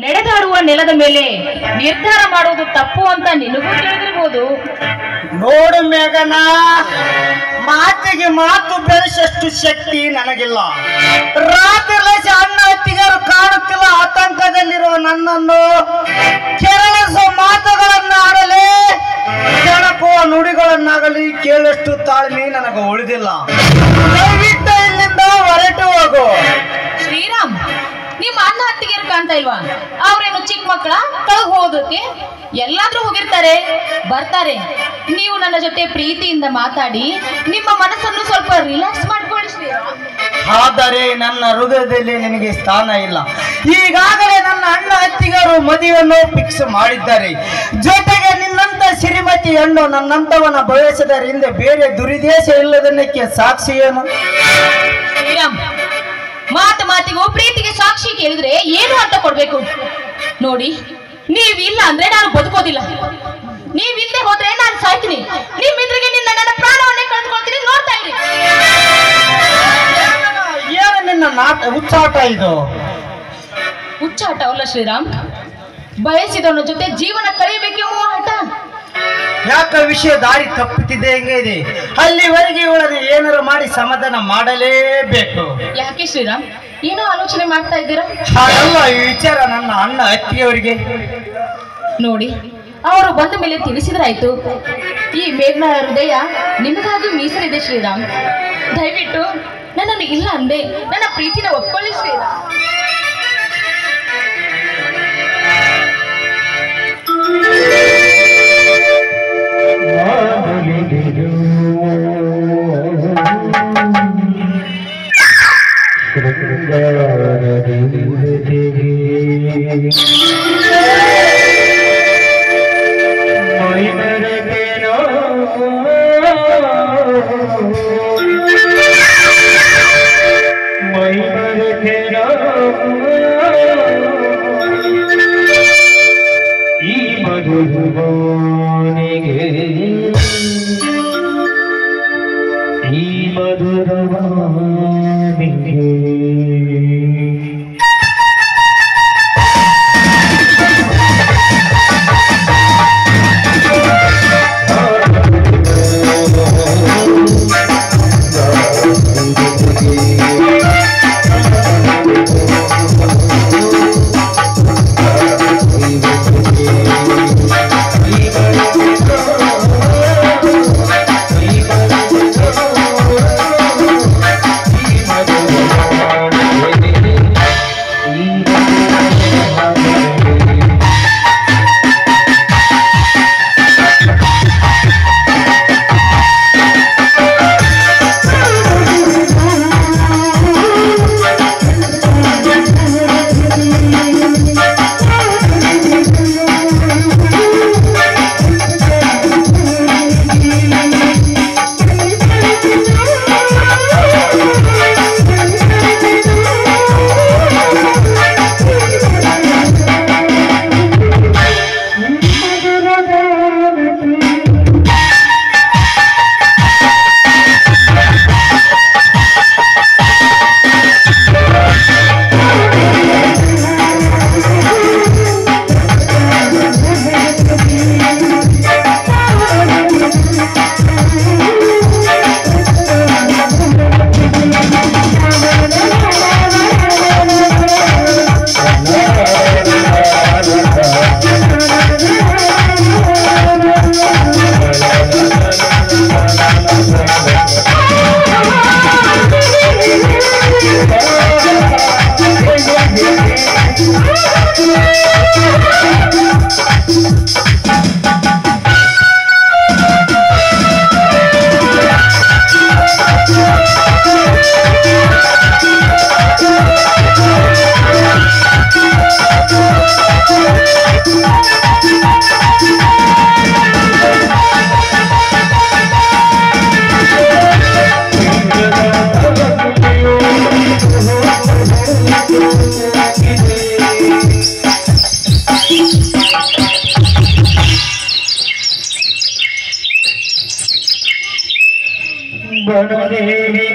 ನಡೆದಾಡುವ ನೆಲದ ಮೇಲೆ ನಿರ್ಧಾರ ಮಾಡುವುದು ತಪ್ಪು ಅಂತ ನಿನಗೂ ತಿಳಿದಿರಬಹುದು. ನೋಡು ಮೇಘನ, ಮಾತಿಗೆ ಮಾತು ಬೆಳೆಸಷ್ಟು ಶಕ್ತಿ ನನಗಿಲ್ಲ. ರಾತ್ರಿ ಅಣ್ಣ ಅತ್ತಿಗರು ಕಾಣುತ್ತಿಲ್ಲ ಆತಂಕದಲ್ಲಿರುವ ನನ್ನನ್ನು ಕೆರಳಿಸುವ ಮಾತುಗಳನ್ನ ಆಡಲಿ, ಕೆಣಕುವ ನುಡಿಗಳನ್ನಾಗಲಿ ಕೇಳಷ್ಟು ತಾಳ್ಮೆ ನನಗೆ ಉಳಿದಿಲ್ಲ. ದಯವಿಟ್ಟು ಇಲ್ಲಿಂದ ಹೊರಟು ಹೋಗು. ಶ್ರೀರಾಮ್, ನಿಮ್ಮ ಅಣ್ಣ ಅತ್ತಿಗೆರು ಕಾಣ್ತಾ ಇಲ್ವಾ? ಅವ್ರೇನು ಚಿಕ್ಕ ಮಕ್ಕಳ ಕಳಗ್ ಹೋಗೋದಕ್ಕೆ? ಎಲ್ಲಾದ್ರೂ ಹೋಗಿರ್ತಾರೆ, ಬರ್ತಾರೆ. ನೀವು ನನ್ನ ಜೊತೆ ಪ್ರೀತಿಯಿಂದ ಮಾತಾಡಿ ನಿಮ್ಮ ಮನಸ್ಸನ್ನು ಸ್ವಲ್ಪ ರಿಲ್ಯಾಕ್ಸ್ ಮಾಡ್ಕೊಳ್ಳಿ ಶ್ರೀರಾಮ್. ಆದರೆ ನನ್ನ ಹೃದಯದಲ್ಲಿ ನಿನಗೆ ಸ್ಥಾನ ಇಲ್ಲ. ಈಗಾಗಲೇ ನನ್ನ ಅಣ್ಣ ಅತ್ತಿಗರು ಮದುವೆಯನ್ನು ಫಿಕ್ಸ್ ಮಾಡಿದ್ದಾರೆ. ಜೊತೆಗೆ ನಿನ್ನಂತ ಶ್ರೀಮತಿ ಹೆಣ್ಣು ನನ್ನಂತವನ ಬಯಸದರ ಹಿಂದೆ ಬೇರೆ ದುರುದ್ದೇಶ ಇಲ್ಲದನ್ನಕ್ಕೆ ಸಾಕ್ಷಿ ಏನು? ಶ್ರೀರಾಮ್, ಮಾತಿಗೂ ಪ್ರೀತಿಗೆ ಸಾಕ್ಷಿ ಕೇಳಿದ್ರೆ ಏನು ಅಂತ ಕೊಡ್ಬೇಕು? ನೋಡಿ, ನೀವಿಲ್ಲ ಅಂದ್ರೆ ನಾನು ಬದುಕೋದಿಲ್ಲ, ನೀವಿಲ್ಲದೆ ಹೋದ್ರೆ ನಾನು ಸಾಯ್ತೀನಿ. ನಿಮ್ಮಿದ್ರಿಗೆ ನನ್ನ ಪ್ರಾಣವನ್ನೇ ಕಳೆದುಕೊಳ್ತೀನಿ. ನೋಡ್ತಾ ಇರಿ. ಏನು ನಿನ್ನ ಹುಚ್ಚಾಟ ಇದು? ಹುಚ್ಚಾಟ ಅಲ್ಲ ಶ್ರೀರಾಮ್, ಬಯಸಿದವನ ಜೊತೆ ಜೀವನ ಕಳೆಯಬೇಕೆಂಬ ಹಠ. ಯಾಕ ವಿಷಯ ದಾರಿ ತಪ್ಪುತ್ತಿದೆ ಹೆಂಗೆ ಇದೆ? ಅಲ್ಲಿವರೆಗೆ ಇವಳನ್ನು ಏನಾರು ಮಾಡಿ ಸಮಾಧಾನ ಮಾಡಲೇಬೇಕು. ಯಾಕೆ ಶ್ರೀರಾಮ್, ಏನೋ ಆಲೋಚನೆ ಮಾಡ್ತಾ ಇದ್ದೀರಾ? ಹಾಗಲ್ಲ ಈ ವಿಚಾರ ನನ್ನ ಅಣ್ಣ ಅತ್ತಿಗೆಯವರಿಗೆ. ನೋಡಿ, ಅವರು ಬಂದ ಮೇಲೆ ತಿಳಿಸಿದ್ರಾಯ್ತು. ಈ ಮೇಘನ ಹೃದಯ ನಿಮಗಾಗಿ ಮೀಸಲಿದೆ ಶ್ರೀರಾಮ್. ದಯವಿಟ್ಟು ನನ್ನನ್ನು ಇಲ್ಲ ಅಂದೆ ನನ್ನ ಪ್ರೀತಿನ ಒಪ್ಕೊಳ್ಳಿ ಶ್ರೀರಾಮ್. ಬನದೇವಿ